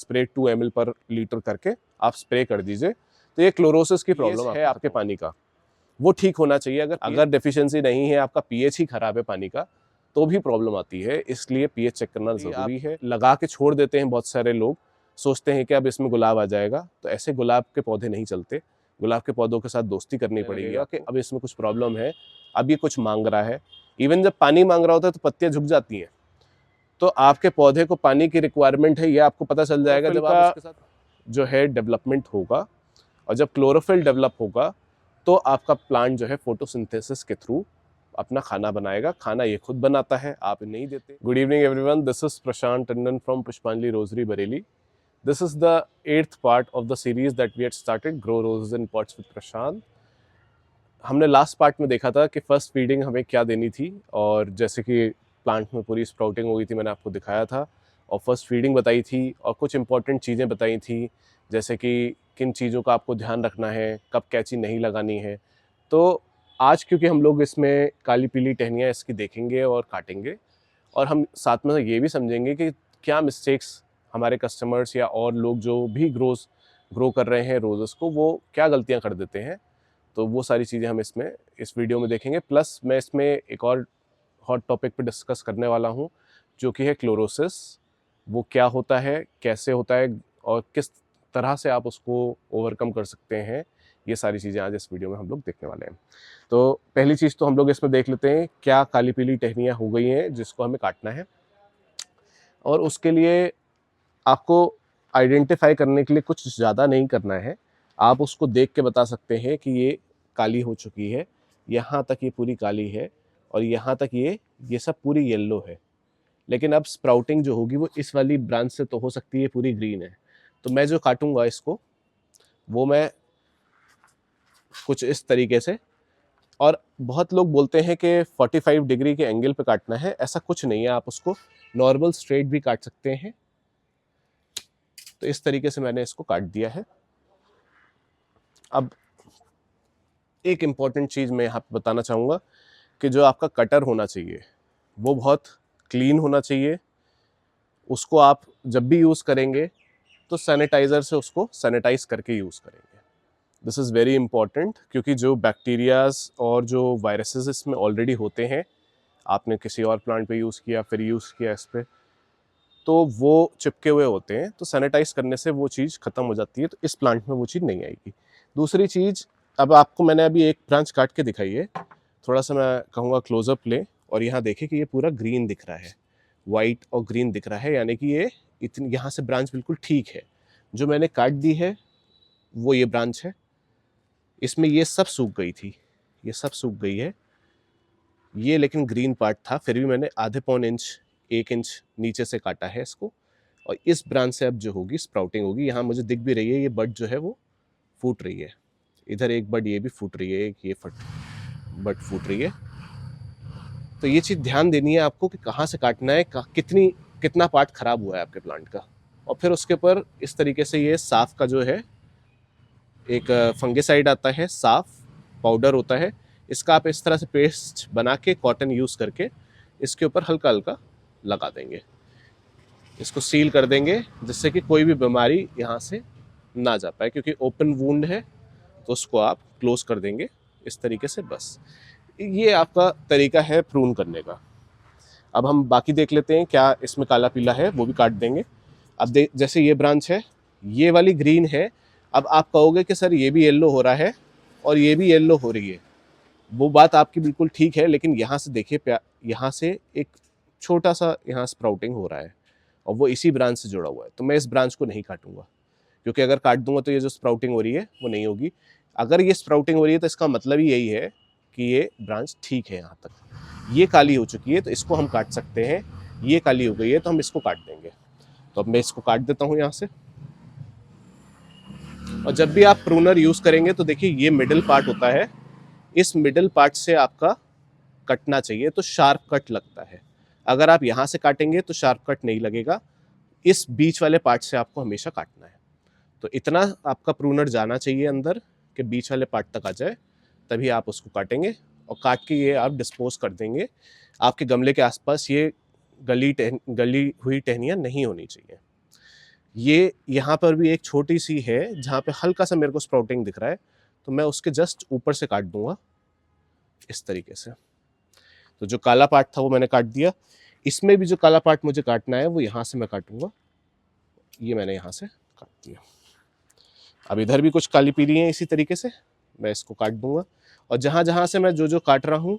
Spray 2 ml पर litre करके आप स्प्रे कर दीजिए। तो ये क्लोरोसिस की प्रॉब्लम है आपके पानी का, वो ठीक होना चाहिए। अगर डेफिशिएंसी नहीं है, आपका पीएच ही खराब है पानी का, तो भी प्रॉब्लम आती है। इसलिए पीएच चेक करना जरूरी है। लगा के छोड़ देते हैं बहुत सारे लोग, सोचते हैं कि अब इसमें गुलाब आ जाएगा, तो ऐसे गुलाब के पौधे नहीं चलते। गुलाब के पौधों के साथ दोस्ती करनी पड़ेगी कि अब इसमें कुछ प्रॉब्लम है, अब ये कुछ मांग रहा है। इवन जब पानी मांग रहा होता है तो पत्तियां झुक जाती हैं, तो आपके पौधे को पानी की रिक्वायरमेंट है, ये आपको पता चल जाएगा जब आप उसके साथ जो है डेवलपमेंट होगा। और जब क्लोरोफिल डेवलप होगा तो आपका प्लांट जो है फोटोसिंथेसिस के थ्रू अपना खाना बनाएगा। खाना ये खुद बनाता है, आप नहीं देते। Good evening everyone, this is Prashant Tandon from Pushpanjali rosary Bareilly. This is the 8th part of the series that we had started, grow roses in pots with Prashant. हमने लास्ट पार्ट में देखा था कि फर्स्ट फीडिंग हमें क्या देनी थी, और जैसे कि प्लांट में पूरी स्प्राउटिंग हो गई थी, मैंने आपको दिखाया था और फर्स्ट फीडिंग बताई थी और कुछ इंपॉर्टेंट चीज़ें बताई थी, जैसे कि किन चीज़ों का आपको ध्यान रखना है, कब कैंची नहीं लगानी है। तो आज क्योंकि हम लोग इसमें काली पीली टहनियाँ इसकी देखेंगे और काटेंगे, और हम साथ में ये भी समझेंगे कि क्या मिस्टेक्स हमारे कस्टमर्स या और लोग जो भी ग्रो कर रहे हैं रोजेस को, वो क्या गलतियाँ कर देते हैं। तो वो सारी चीज़ें हम इसमें इस वीडियो में देखेंगे। प्लस मैं इसमें एक और हॉट टॉपिक पे डिस्कस करने वाला हूँ, जो कि है क्लोरोसिस। वो क्या होता है, कैसे होता है और किस तरह से आप उसको ओवरकम कर सकते हैं, ये सारी चीज़ें आज इस वीडियो में हम लोग देखने वाले हैं। तो पहली चीज़ तो हम लोग इसमें देख लेते हैं क्या काली पीली टहनियाँ हो गई हैं जिसको हमें काटना है। और उसके लिए आपको आइडेंटिफाई करने के लिए कुछ ज़्यादा नहीं करना है, आप उसको देख के बता सकते हैं कि ये काली हो चुकी है, यहाँ तक ये पूरी काली है और यहाँ तक ये सब पूरी येलो है। लेकिन अब स्प्राउटिंग जो होगी वो इस वाली ब्रांच से तो हो सकती है पूरी ग्रीन है। तो मैं जो काटूंगा इसको, वो मैं कुछ इस तरीके से, और बहुत लोग बोलते हैं कि 45 डिग्री के एंगल पे काटना है, ऐसा कुछ नहीं है, आप उसको नॉर्मल स्ट्रेट भी काट सकते हैं। तो इस तरीके से मैंने इसको काट दिया है। अब एक इम्पॉर्टेंट चीज़ मैं यहाँ पे बताना चाहूँगा कि जो आपका कटर होना चाहिए वो बहुत क्लीन होना चाहिए। उसको आप जब भी यूज़ करेंगे तो सैनिटाइज़र से उसको सैनिटाइज करके यूज़ करेंगे। दिस इज़ वेरी इंपॉर्टेंट, क्योंकि जो बैक्टीरियाज और जो वायरसेस इसमें ऑलरेडी होते हैं, आपने किसी और प्लांट पे यूज़ किया, फिर यूज़ किया इस पर, तो वो चिपके हुए होते हैं। तो सैनिटाइज करने से वो चीज़ ख़त्म हो जाती है, तो इस प्लांट में वो चीज़ नहीं आएगी। दूसरी चीज़, अब आपको मैंने अभी एक ब्रांच काट के दिखाई है, थोड़ा सा मैं कहूँगा क्लोजअप लें और यहाँ देखें कि ये पूरा ग्रीन दिख रहा है, वाइट और ग्रीन दिख रहा है, यानी कि ये इतनी यहाँ से ब्रांच बिल्कुल ठीक है। जो मैंने काट दी है वो ये ब्रांच है, इसमें ये सब सूख गई थी, ये सब सूख गई है, ये लेकिन ग्रीन पार्ट था, फिर भी मैंने आधे पौन इंच 1 इंच नीचे से काटा है इसको। और इस ब्रांच से अब जो होगी स्प्राउटिंग होगी। यहाँ मुझे दिख भी रही है ये बड जो है वो फूट रही है, इधर एक बड ये भी फूट रही है, एक ये बड फूट रही है। तो ये चीज़ ध्यान देनी है आपको कि कहाँ से काटना है, कितना पार्ट खराब हुआ है आपके प्लांट का। और फिर उसके ऊपर इस तरीके से ये साफ का जो है एक फंगिसाइड आता है, साफ पाउडर होता है, इसका आप इस तरह से पेस्ट बना के कॉटन यूज़ करके इसके ऊपर हल्का हल्का लगा देंगे, इसको सील कर देंगे, जिससे कि कोई भी बीमारी यहाँ से ना जा पाए, क्योंकि ओपन वूंड है तो उसको आप क्लोज कर देंगे इस तरीके से। बस ये आपका तरीका है प्रून करने का। अब हम बाकी देख लेते हैं क्या इसमें काला पीला है, वो भी काट देंगे। अब जैसे ये ब्रांच है, ये वाली ग्रीन है, अब आप कहोगे कि सर ये भी येलो हो रहा है और ये भी येलो हो रही है, वो बात आपकी बिल्कुल ठीक है, लेकिन यहाँ से देखिए, यहाँ से एक छोटा सा यहाँ स्प्राउटिंग हो रहा है और वो इसी ब्रांच से जुड़ा हुआ है। तो मैं इस ब्रांच को नहीं काटूंगा, क्योंकि अगर काट दूंगा तो ये जो स्प्राउटिंग हो रही है वो नहीं होगी। अगर ये स्प्राउटिंग हो रही है तो इसका मतलब ही यही है कि ये ब्रांच ठीक है। यहाँ तक ये काली हो चुकी है तो इसको हम काट सकते हैं, ये काली हो गई है तो हम इसको काट देंगे। तो अब मैं इसको काट देता हूँ यहाँ से। और जब भी आप प्रूनर यूज़ करेंगे तो देखिए ये मिडिल पार्ट होता है, इस मिडिल पार्ट से आपका कटना चाहिए तो शार्प कट लगता है। अगर आप यहाँ से काटेंगे तो शार्प कट नहीं लगेगा, इस बीच वाले पार्ट से आपको हमेशा काटना है। तो इतना आपका प्रूनर जाना चाहिए अंदर कि बीच वाले पार्ट तक आ जाए, तभी आप उसको काटेंगे। और काट के ये आप डिस्पोज कर देंगे। आपके गमले के आसपास ये गली हुई टहनियाँ नहीं होनी चाहिए। ये यहाँ पर भी एक छोटी सी है जहाँ पे हल्का सा मेरे को स्प्राउटिंग दिख रहा है, तो मैं उसके जस्ट ऊपर से काट दूंगा इस तरीके से। तो जो काला पार्ट था वो मैंने काट दिया। इसमें भी जो काला पार्ट मुझे काटना है वो यहाँ से मैं काटूंगा, ये मैंने यहाँ से काट दिया। अब इधर भी कुछ काली पीली है, इसी तरीके से मैं इसको काट दूंगा, और जहाँ जहाँ से मैं जो जो काट रहा हूँ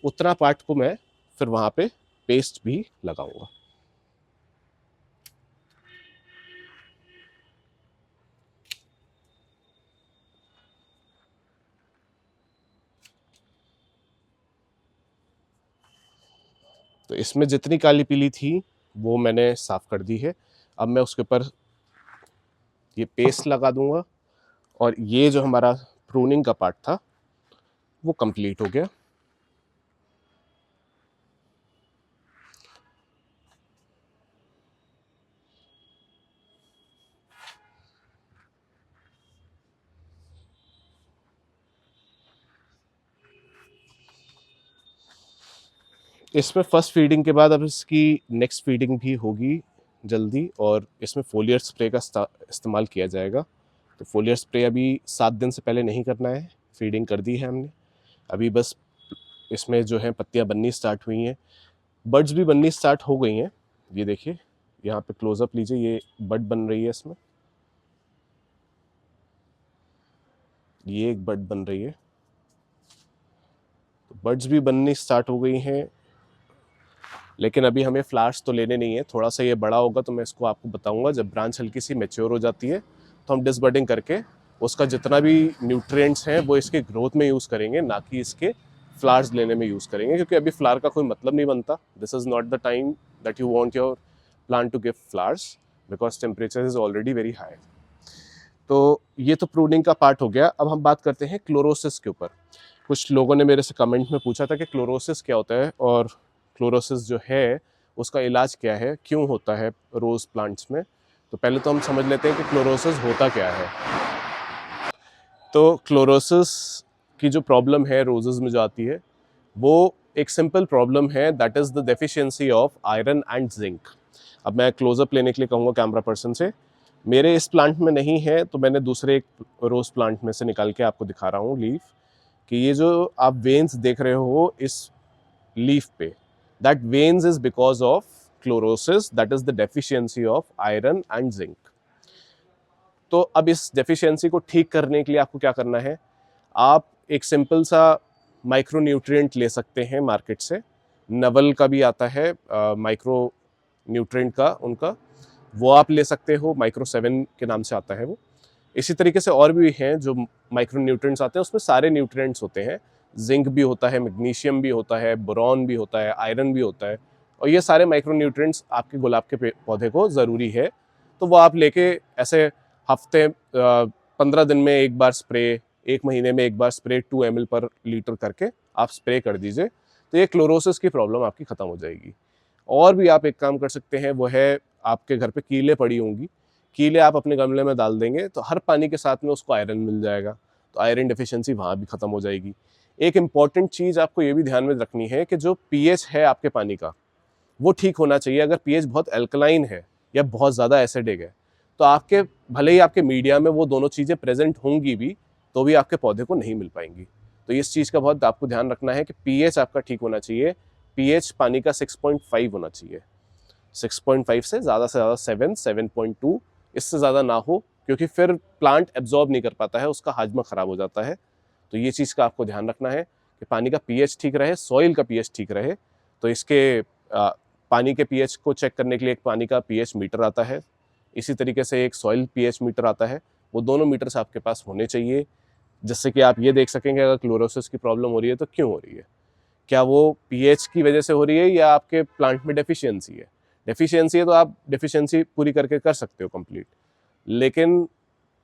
उतना पार्ट को मैं फिर वहाँ पे पेस्ट भी लगाऊंगा। तो इसमें जितनी काली पीली थी वो मैंने साफ कर दी है। अब मैं उसके ऊपर ये पेस्ट लगा दूंगा, और ये जो हमारा प्रूनिंग का पार्ट था वो कंप्लीट हो गया। इसमें फर्स्ट फीडिंग के बाद अब इसकी नेक्स्ट फीडिंग भी होगी जल्दी, और इसमें फोलियर स्प्रे का इस्तेमाल किया जाएगा। तो फोलियर स्प्रे अभी 7 दिन से पहले नहीं करना है, फीडिंग कर दी है हमने। अभी बस इसमें जो है पत्तियां बननी स्टार्ट हुई हैं, बड्स भी बननी स्टार्ट हो गई हैं। ये देखिए यहाँ पे क्लोजअप लीजिए, ये बड बन रही है इसमें, ये एक बड बन रही है। तो बड्स भी बननी स्टार्ट हो गई हैं, लेकिन अभी हमें फ्लावर्स तो लेने नहीं है। थोड़ा सा ये बड़ा होगा तो मैं इसको आपको बताऊंगा। जब ब्रांच हल्की सी मैच्योर हो जाती है तो हम डिसबडिंग करके उसका जितना भी न्यूट्रिएंट्स हैं वो इसके ग्रोथ में यूज़ करेंगे, ना कि इसके फ्लावर्स लेने में यूज़ करेंगे, क्योंकि अभी फ्लावर का कोई मतलब नहीं बनता। This is not the time that you want your plant to give flowers, because temperature is already very high. तो ये तो प्रूनिंग का पार्ट हो गया। अब हम बात करते हैं क्लोरोसिस के ऊपर। कुछ लोगों ने मेरे से कमेंट में पूछा था कि क्लोरोसिस क्या होता है, और क्लोरोसिस जो है उसका इलाज क्या है, क्यों होता है रोज़ प्लांट्स में। तो पहले तो हम समझ लेते हैं कि क्लोरोसिस होता क्या है। तो क्लोरोसिस की जो प्रॉब्लम है रोजेस में जो आती है वो एक सिंपल प्रॉब्लम है, that is the deficiency of iron and zinc. अब मैं क्लोजअप लेने के लिए कहूँगा कैमरा पर्सन से, मेरे इस प्लांट में नहीं है तो मैंने दूसरे एक रोज़ प्लांट में से निकाल के आपको दिखा रहा हूँ लीफ, कि ये जो आप वेन्स देख रहे हो इस लीफ पे, that veins is because of chlorosis, that is the deficiency of iron and zinc. तो अब इस डेफिशिएंसी को ठीक करने के लिए आपको क्या करना है, आप एक सिंपल सा माइक्रो न्यूट्रिएंट ले सकते हैं मार्केट से। नवल का भी आता है माइक्रो न्यूट्रिएंट का उनका, वो आप ले सकते हो, माइक्रो 7 के नाम से आता है वो। इसी तरीके से और भी हैं जो माइक्रो न्यूट्रिएंट्स आते हैं, उसमें सारे न्यूट्रिएंट्स होते हैं। जिंक भी होता है, मैग्नीशियम भी होता है, बोरॉन भी होता है, आयरन भी होता है, और ये सारे माइक्रो न्यूट्रिएंट्स आपके गुलाब के पौधे को ज़रूरी है। तो वो आप लेके ऐसे हफ्ते 15 दिन में एक बार स्प्रे, 1 महीने में एक बार स्प्रे 2 ml पर लीटर करके आप स्प्रे कर दीजिए, तो ये क्लोरोसिस की प्रॉब्लम आपकी ख़त्म हो जाएगी। और भी आप एक काम कर सकते हैं, वो है आपके घर पे कीले पड़ी होंगी, कीले आप अपने गमले में डाल देंगे तो हर पानी के साथ में उसको आयरन मिल जाएगा, तो आयरन डेफिशिएंसी वहाँ भी ख़त्म हो जाएगी। एक इम्पॉर्टेंट चीज़ आपको ये भी ध्यान में रखनी है कि जो पीएच है आपके पानी का वो ठीक होना चाहिए। अगर पीएच बहुत एल्कलाइन है या बहुत ज़्यादा एसिडिक है तो आपके भले ही आपके मीडिया में वो दोनों चीज़ें प्रेजेंट होंगी भी तो भी आपके पौधे को नहीं मिल पाएंगी। तो इस चीज़ का बहुत आपको ध्यान रखना है कि पीएच आपका ठीक होना चाहिए। पीएच पानी का 6.5 होना चाहिए, 6.5 से ज़्यादा 7, 7.2, इससे ज़्यादा ना हो, क्योंकि फिर प्लांट एब्जॉर्ब नहीं कर पाता है, उसका हाजमा ख़राब हो जाता है। तो ये चीज़ का आपको ध्यान रखना है कि पानी का पीएच ठीक रहे, सॉइल का पीएच ठीक रहे। तो इसके पानी के पीएच को चेक करने के लिए एक पानी का पीएच मीटर आता है, इसी तरीके से एक सॉइल पीएच मीटर आता है। वो दोनों मीटर्स आपके पास होने चाहिए, जिससे कि आप ये देख सकेंगे अगर क्लोरोसिस की प्रॉब्लम हो रही है तो क्यों हो रही है, क्या वो पीएच की वजह से हो रही है या आपके प्लांट में डेफिशिएंसी है। डेफिशिएंसी है तो आप डेफिशिएंसी पूरी करके कर सकते हो कंप्लीट, लेकिन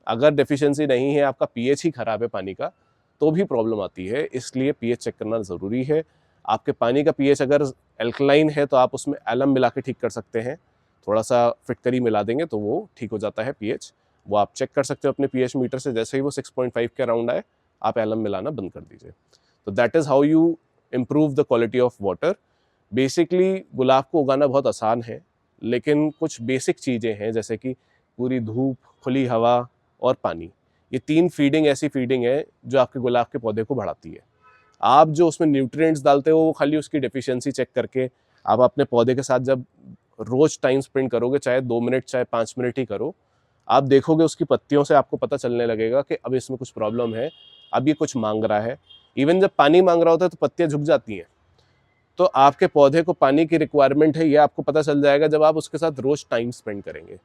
अगर डेफिशिएंसी नहीं है, आपका पीएच ही खराब है पानी का, तो भी प्रॉब्लम आती है। इसलिए पीएच चेक करना ज़रूरी है। आपके पानी का पीएच अगर एल्कलाइन है तो आप उसमें एलम मिला के ठीक कर सकते हैं, थोड़ा सा फिटकरी मिला देंगे तो वो ठीक हो जाता है पीएच। वो आप चेक कर सकते हो अपने पीएच मीटर से, जैसे ही वो 6.5 के अराउंड आए आप एलम मिलाना बंद कर दीजिए। तो that is how you improve the quality of water. Basically गुलाब को उगाना बहुत आसान है, लेकिन कुछ बेसिक चीज़ें हैं जैसे कि पूरी धूप, खुली हवा और पानी, ये 3 फीडिंग ऐसी फीडिंग है जो आपके गुलाब के पौधे को बढ़ाती है। आप जो उसमें न्यूट्रिएंट्स डालते हो वो खाली उसकी डेफिशिएंसी चेक करके आप अपने पौधे के साथ जब रोज टाइम स्पेंड करोगे, चाहे 2 मिनट चाहे 5 मिनट ही करो, आप देखोगे उसकी पत्तियों से आपको पता चलने लगेगा कि अब इसमें कुछ प्रॉब्लम है, अब ये कुछ मांग रहा है। इवन जब पानी मांग रहा होता है तो पत्तियां झुक जाती हैं। तो आपके पौधे को पानी की रिक्वायरमेंट है, ये आपको पता चल जाएगा जब आप उसके साथ रोज टाइम स्पेंड करेंगे।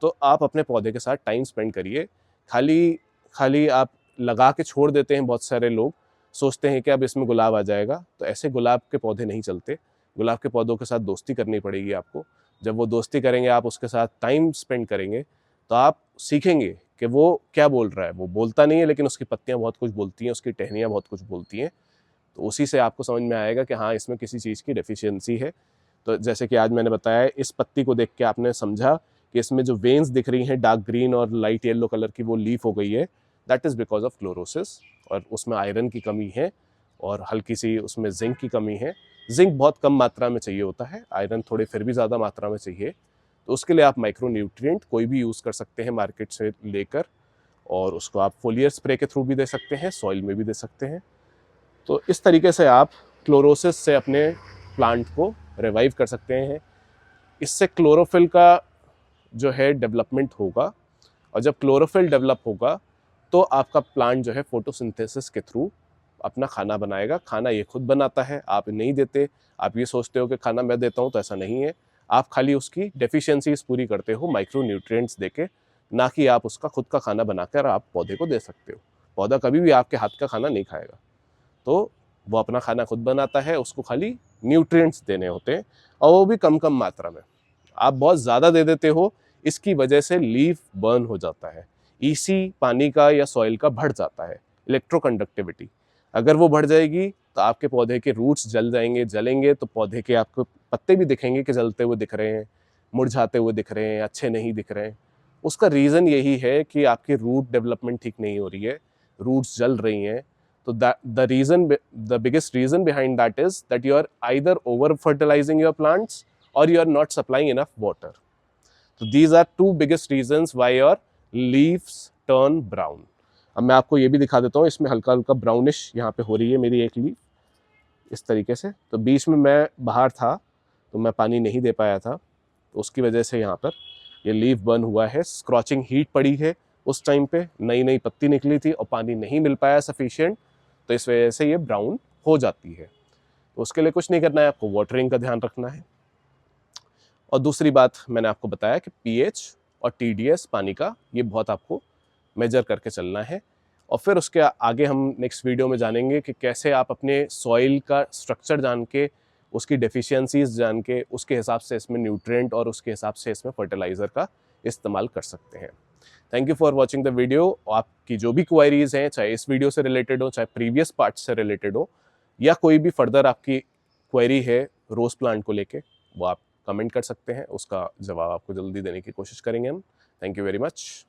तो आप अपने पौधे के साथ टाइम स्पेंड करिए। खाली खाली आप लगा के छोड़ देते हैं, बहुत सारे लोग सोचते हैं कि अब इसमें गुलाब आ जाएगा, तो ऐसे गुलाब के पौधे नहीं चलते। गुलाब के पौधों के साथ दोस्ती करनी पड़ेगी आपको। जब वो दोस्ती करेंगे, आप उसके साथ टाइम स्पेंड करेंगे, तो आप सीखेंगे कि वो क्या बोल रहा है। वो बोलता नहीं है लेकिन उसकी पत्तियां बहुत कुछ बोलती हैं, उसकी टहनियाँ बहुत कुछ बोलती हैं। तो उसी से आपको समझ में आएगा कि हाँ, इसमें किसी चीज़ की डेफिशिएंसी है। तो जैसे कि आज मैंने बताया, इस पत्ती को देख के आपने समझा कि इसमें जो वेन्स दिख रही हैं डार्क ग्रीन और लाइट येलो कलर की, वो लीफ हो गई है। That is because of chlorosis, और उसमें आयरन की कमी है और हल्की सी उसमें जिंक की कमी है। जिंक बहुत कम मात्रा में चाहिए होता है, आयरन थोड़े फिर भी ज़्यादा मात्रा में चाहिए। तो उसके लिए आप माइक्रो न्यूट्रिएंट कोई भी यूज़ कर सकते हैं मार्केट से लेकर, और उसको आप फोलियर स्प्रे के थ्रू भी दे सकते हैं, सॉइल में भी दे सकते हैं। तो इस तरीके से आप क्लोरोसिस से अपने प्लांट को रिवाइव कर सकते हैं। इससे क्लोरोफिल का जो है डेवलपमेंट होगा, और जब क्लोरोफिल डेवलप होगा तो आपका प्लांट जो है फोटोसिंथेसिस के थ्रू अपना खाना बनाएगा। खाना ये खुद बनाता है, आप नहीं देते। आप ये सोचते हो कि खाना मैं देता हूँ, तो ऐसा नहीं है। आप खाली उसकी डेफिशिएंसीज पूरी करते हो माइक्रो न्यूट्रिएंट्स देके, ना कि आप उसका खुद का खाना बनाकर आप पौधे को दे सकते हो। पौधा कभी भी आपके हाथ का खाना नहीं खाएगा। तो वो अपना खाना खुद बनाता है, उसको खाली न्यूट्रिएंट्स देने होते हैं, और वो भी कम कम मात्रा में। आप बहुत ज़्यादा दे देते हो, इसकी वजह से लीफ बर्न हो जाता है। ईसी पानी का या सॉइल का बढ़ जाता है, इलेक्ट्रोकंडक्टिविटी। अगर वो बढ़ जाएगी तो आपके पौधे के रूट्स जल जाएंगे, जलेंगे तो पौधे के आपको पत्ते भी दिखेंगे कि जलते हुए दिख रहे हैं, मुरझाते हुए दिख रहे हैं, अच्छे नहीं दिख रहे हैं। उसका रीज़न यही है कि आपकी रूट डेवलपमेंट ठीक नहीं हो रही है, रूट्स जल रही हैं। तो the biggest reason behind that is that you are either over fertilizing your plants or you are not supplying enough water. So these are two biggest reasons why your leaves turn brown. अब मैं आपको ये भी दिखा देता हूँ, इसमें हल्का हल्का ब्राउनिश यहाँ पे हो रही है मेरी एक लीफ, इस तरीके से। तो बीच में मैं बाहर था तो मैं पानी नहीं दे पाया था, तो उसकी वजह से यहाँ पर ये लीफ बर्न हुआ है। स्क्रॉचिंग हीट पड़ी है उस टाइम पे, नई नई पत्ती निकली थी और पानी नहीं मिल पाया सफिशिएंट, तो इस वजह से ये ब्राउन हो जाती है। तो उसके लिए कुछ नहीं करना है, आपको वाटरिंग का ध्यान रखना है। और दूसरी बात मैंने आपको बताया कि पीएच और टीडीएस पानी का, ये बहुत आपको मेजर करके चलना है। और फिर उसके आगे हम नेक्स्ट वीडियो में जानेंगे कि कैसे आप अपने सॉइल का स्ट्रक्चर जान के, उसकी डेफिशिएंसीज जान के, उसके हिसाब से इसमें न्यूट्रिएंट और उसके हिसाब से इसमें फर्टिलाइज़र का इस्तेमाल कर सकते हैं। Thank you for watching the video. आपकी जो भी क्वायरीज हैं, चाहे इस वीडियो से रिलेटेड हो, चाहे प्रीवियस पार्ट से रिलेटेड हो, या कोई भी फर्दर आपकी क्वेरी है रोज प्लांट को लेके, वो आप कमेंट कर सकते हैं। उसका जवाब आपको जल्दी देने की कोशिश करेंगे हम। Thank you very much.